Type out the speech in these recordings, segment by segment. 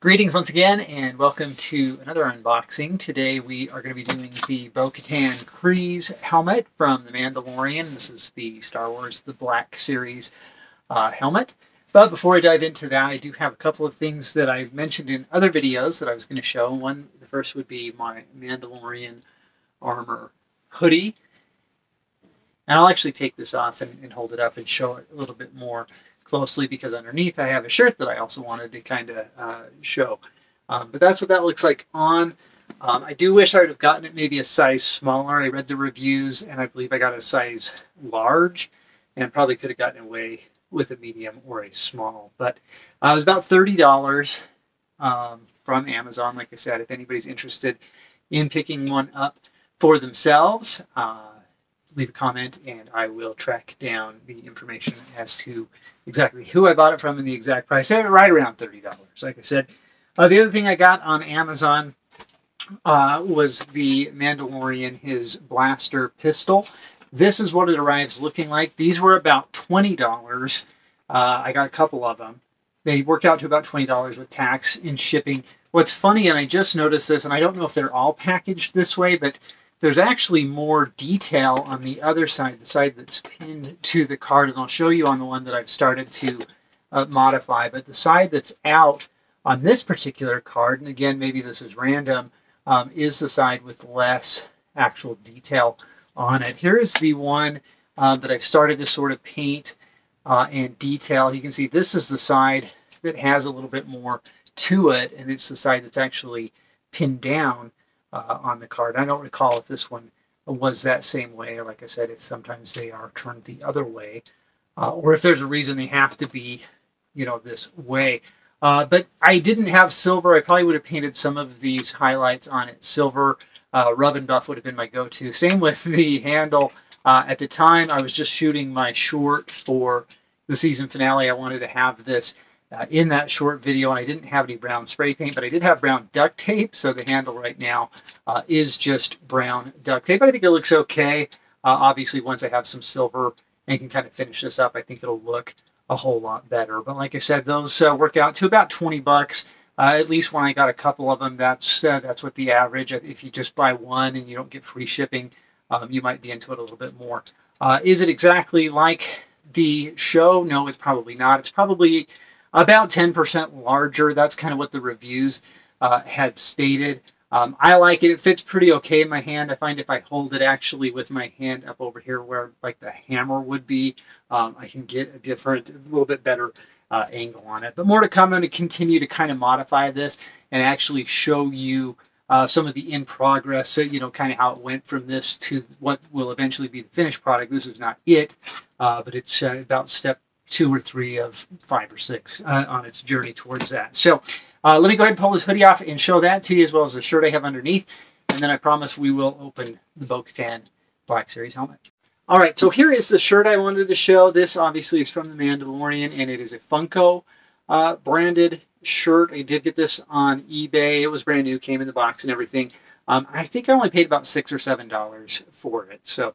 Greetings once again, and welcome to another unboxing. Today we are going to be doing the Bo-Katan Kryze helmet from the Mandalorian. This is the Star Wars The Black Series helmet. But before I dive into that, I do have a couple of things that I've mentioned in other videos that I was going to show. The first would be my Mandalorian armor hoodie. And I'll actually take this off and hold it up and show it a little bit more closely, because underneath I have a shirt that I also wanted to kind of show. But that's what that looks like on. I do wish I would have gotten it maybe a size smaller. I read the reviews and I believe I got a size large, and probably could have gotten away with a medium or a small. But it was about $30 from Amazon. Like I said, if anybody's interested in picking one up for themselves, leave a comment and I will track down the information as to exactly who I bought it from and the exact price. Right around $30, like I said. The other thing I got on Amazon was the Mandalorian, his blaster pistol. This is what it arrives looking like. These were about $20. I got a couple of them. They worked out to about $20 with tax and shipping. What's funny, and I just noticed this, and I don't know if they're all packaged this way, but there's actually more detail on the other side, the side that's pinned to the card, and I'll show you on the one that I've started to modify. But the side that's out on this particular card, and again, maybe this is random, is the side with less actual detail on it. Here is the one that I've started to sort of paint and detail. You can see this is the side that has a little bit more to it, and it's the side that's actually pinned down on the card. I don't recall if this one was that same way. Like I said, if sometimes they are turned the other way, or if there's a reason they have to be, this way. But I didn't have silver. I probably would have painted some of these highlights on it silver. Rub and buff would have been my go-to. Same with the handle. At the time, I was just shooting my short for the season finale. I wanted to have this in that short video, and I didn't have any brown spray paint, but I did have brown duct tape, so the handle right now is just brown duct tape. But I think it looks okay. Obviously, once I have some silver and can kind of finish this up, I think it'll look a whole lot better. But like I said, those work out to about $20. At least when I got a couple of them, that's what the average. If you just buy one and you don't get free shipping, you might be into it a little bit more. Is it exactly like the show? No, it's probably not. It's probably about 10% larger. That's kind of what the reviews had stated. I like it. It fits pretty okay in my hand. I find if I hold it actually with my hand up over here where like the hammer would be, I can get a little bit better angle on it. But more to come. I'm going to continue to kind of modify this and actually show you some of the in progress, so kind of how it went from this to what will eventually be the finished product. This is not it, but it's about step 2 or 3 of 5 or 6 on its journey towards that. So let me go ahead and pull this hoodie off and show that to you, as well as the shirt I have underneath, and then I promise we will open the Bo-Katan Black Series helmet. All right, so here is the shirt I wanted to show. This obviously is from the Mandalorian, and it is a Funko branded shirt. I did get this on eBay. It was brand new, came in the box and everything. I think I only paid about $6 or $7 for it. So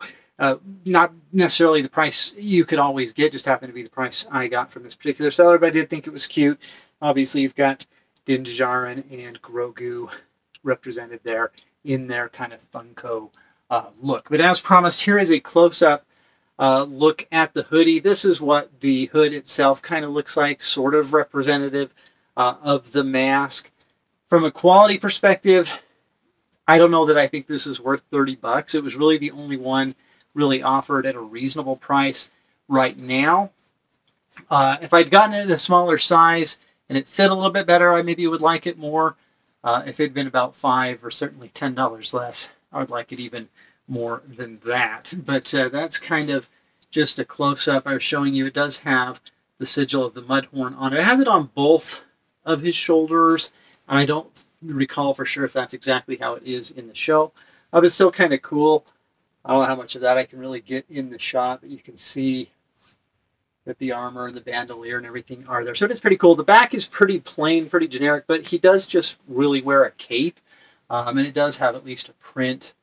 not necessarily the price you could always get, just happened to be the price I got from this particular seller, but I did think it was cute. Obviously, you've got Din Djarin and Grogu represented there in their kind of Funko look. But as promised, here is a close-up look at the hoodie. This is what the hood itself kind of looks like, sort of representative of the mask. From a quality perspective, I don't know that I think this is worth $30. It was really the only one really offered at a reasonable price right now. If I'd gotten it in a smaller size and it fit a little bit better, I maybe would like it more. If it had been about $5 or certainly $10 less, I would like it even more than that. But that's kind of just a close-up I was showing you. It does have the sigil of the Mudhorn on it. It has it on both of his shoulders, and I don't recall for sure if that's exactly how it is in the show. But it's still kind of cool. I don't know how much of that I can really get in the shot, but you can see that the armor and the bandolier and everything are there. So it's pretty cool. The back is pretty plain, pretty generic, but he does just really wear a cape. And it does have at least a print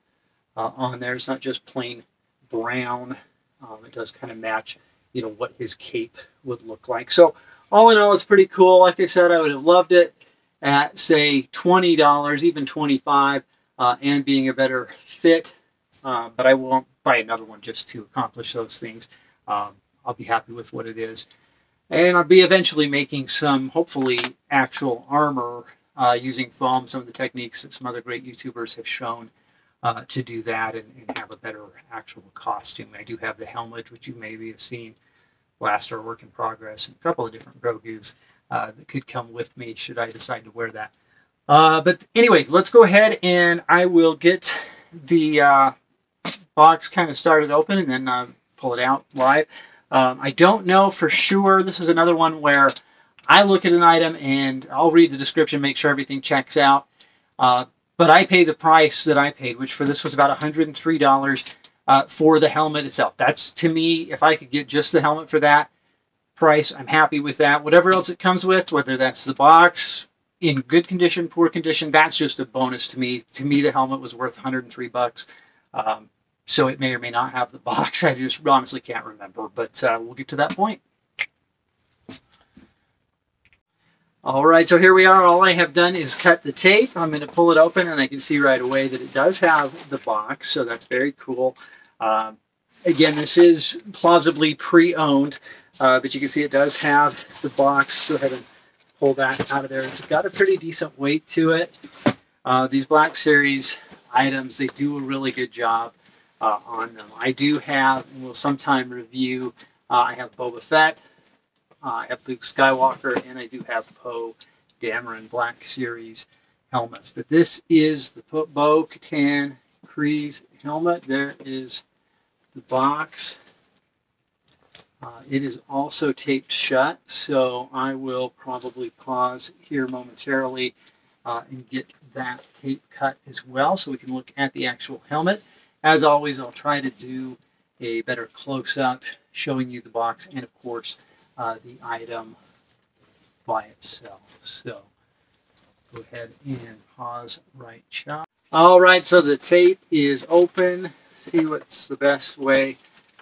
on there. It's not just plain brown. It does kind of match, what his cape would look like. So all in all, it's pretty cool. Like I said, I would have loved it at, say, $20, even $25, and being a better fit. But I won't buy another one just to accomplish those things. I'll be happy with what it is. And I'll be eventually making some, hopefully, actual armor using foam, some of the techniques that some other great YouTubers have shown to do that and have a better actual costume. I do have the helmet, which you maybe have seen last, or work in progress, and a couple of different Grogus that could come with me should I decide to wear that. But anyway, let's go ahead and I will get the box kind of started open and then pull it out live. I don't know for sure. This is another one where I look at an item and I'll read the description, make sure everything checks out. But I paid the price that I paid, which for this was about $103 for the helmet itself. That's, to me, if I could get just the helmet for that price, I'm happy with that. Whatever else it comes with, whether that's the box, in good condition, poor condition, that's just a bonus to me. To me, the helmet was worth $103. So it may or may not have the box. I just honestly can't remember, but we'll get to that point. All right, so here we are. All I have done is cut the tape. I'm going to pull it open, and I can see right away that it does have the box, so that's very cool. Again, this is plausibly pre-owned, but you can see it does have the box. Go ahead and pull that out of there. It's got a pretty decent weight to it. These Black Series items, they do a really good job on them. I do have, and will sometime review, I have Boba Fett, I have Luke Skywalker, and I do have Poe Dameron Black Series helmets. But this is the Bo-Katan Kryze helmet. There is the box. It is also taped shut, so I will probably pause here momentarily and get that tape cut as well so we can look at the actual helmet. As always, I'll try to do a better close-up showing you the box and, of course, the item by itself. So go ahead and pause right shot. All right, so the tape is open. See what's the best way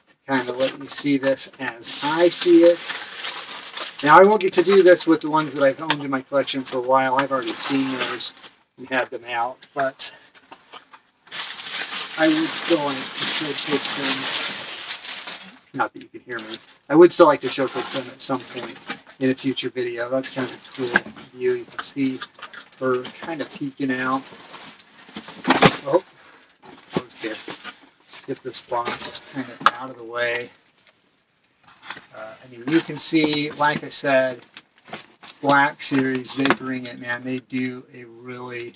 to kind of let you see this as I see it. Now, I won't get to do this with the ones that I've owned in my collection for a while. I've already seen those and had them out, but I would still like to showcase them. Not that you can hear me. I would still like to showcase them at some point in a future video. That's kind of a cool view. You can see her kind of peeking out. Oh, that was good. Get this box kind of out of the way. I mean, you can see, like I said, Black Series, they bring it, man. They do a really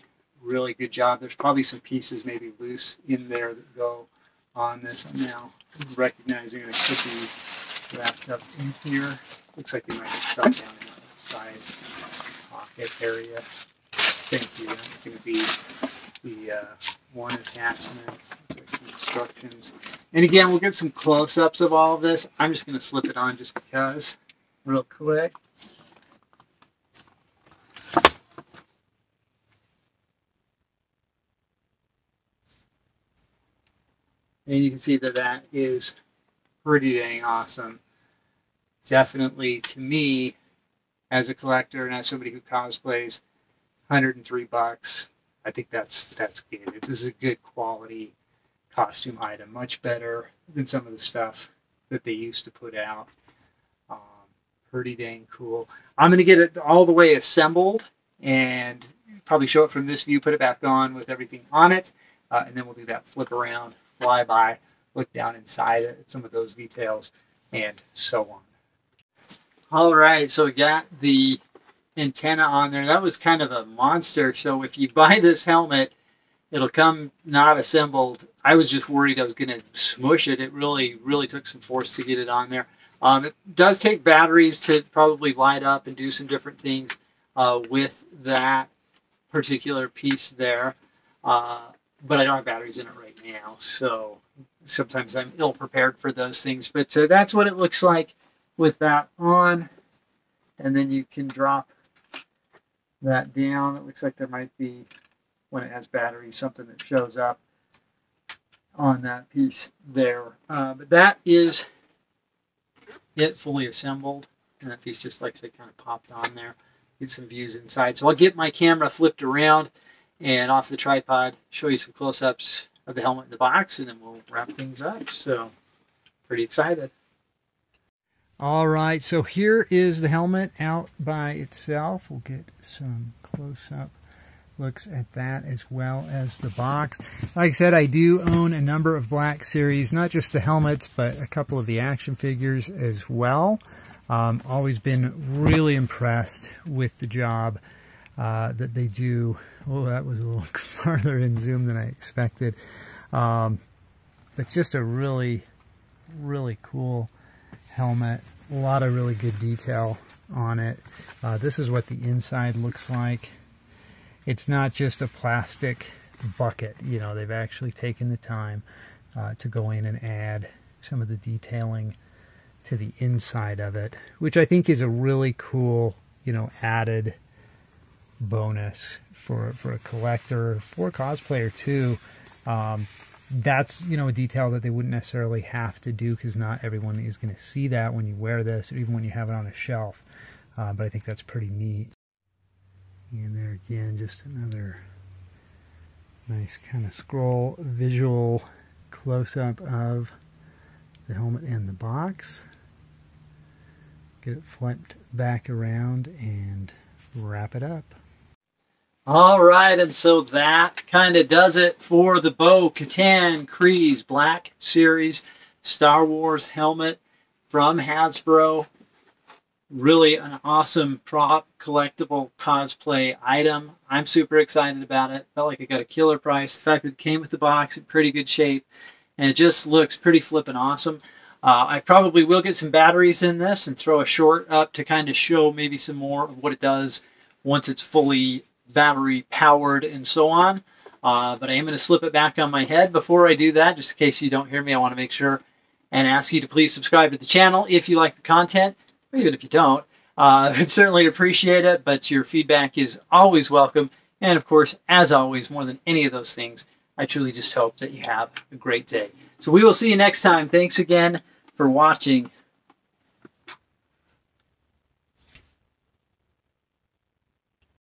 good job. There's probably some pieces maybe loose in there that go on this. I'm now recognizing it could be wrapped up in here. Looks like they might have stuck down in the side pocket area. Thank you. That's going to be the one attachment. Looks like some instructions. And again, we'll get some close-ups of all of this. I'm just going to slip it on just because, real quick. And you can see that that is pretty dang awesome. Definitely, to me, as a collector and as somebody who cosplays, $103. I think that's good. This is a good quality costume item, much better than some of the stuff that they used to put out. Pretty dang cool. I'm going to get it all the way assembled and probably show it from this view, put it back on with everything on it, and then we'll do that flip around, fly by, look down inside it, at some of those details, and so on. All right, so we got the antenna on there. That was kind of a monster. So if you buy this helmet, it'll come not assembled. I was just worried I was going to smush it. It really took some force to get it on there. It does take batteries to probably light up and do some different things with that particular piece there. But I don't have batteries in it right now, so sometimes I'm ill prepared for those things. But that's what it looks like with that on. And then you can drop that down. It looks like there might be, when it has batteries, something that shows up on that piece there. But that is it fully assembled. And that piece just, like I said, kind of popped on there. get some views inside. So I'll get my camera flipped around and off the tripod, show you some close-ups of the helmet in the box, and then we'll wrap things up. So pretty excited. All right, so here is the helmet out by itself. We'll get some close-up looks at that as well as the box. Like I said, I do own a number of Black Series, not just the helmets, but a couple of the action figures as well. Always been really impressed with the job that they do. Oh, that was a little farther in zoom than I expected. But just a really, really cool helmet. A lot of really good detail on it. This is what the inside looks like. It's not just a plastic bucket. You know, they've actually taken the time to go in and add some of the detailing to the inside of it, which I think is a really cool, you know, added bonus for a collector, for a cosplayer too. That's, you know, a detail that they wouldn't necessarily have to do, because not everyone is going to see that when you wear this, or even when you have it on a shelf. But I think that's pretty neat. And there again, just another nice kind of scroll visual close-up of the helmet and the box. Get it flipped back around and wrap it up. All right, and so that kind of does it for the Bo-Katan Kryze Black Series Star Wars helmet from Hasbro. Really an awesome prop collectible cosplay item. I'm super excited about it. Felt like it got a killer price. The fact that it came with the box in pretty good shape, and it just looks pretty flippin' awesome. I probably will get some batteries in this and throw a short up to kind of show maybe some more of what it does once it's fully battery powered and so on. But I am going to slip it back on my head. Before I do that, just in case you don't hear me, I want to make sure and ask you to please subscribe to the channel if you like the content. Even if you don't, I'd certainly appreciate it, but your feedback is always welcome. And of course, as always, more than any of those things, I truly just hope that you have a great day. So we will see you next time. Thanks again for watching.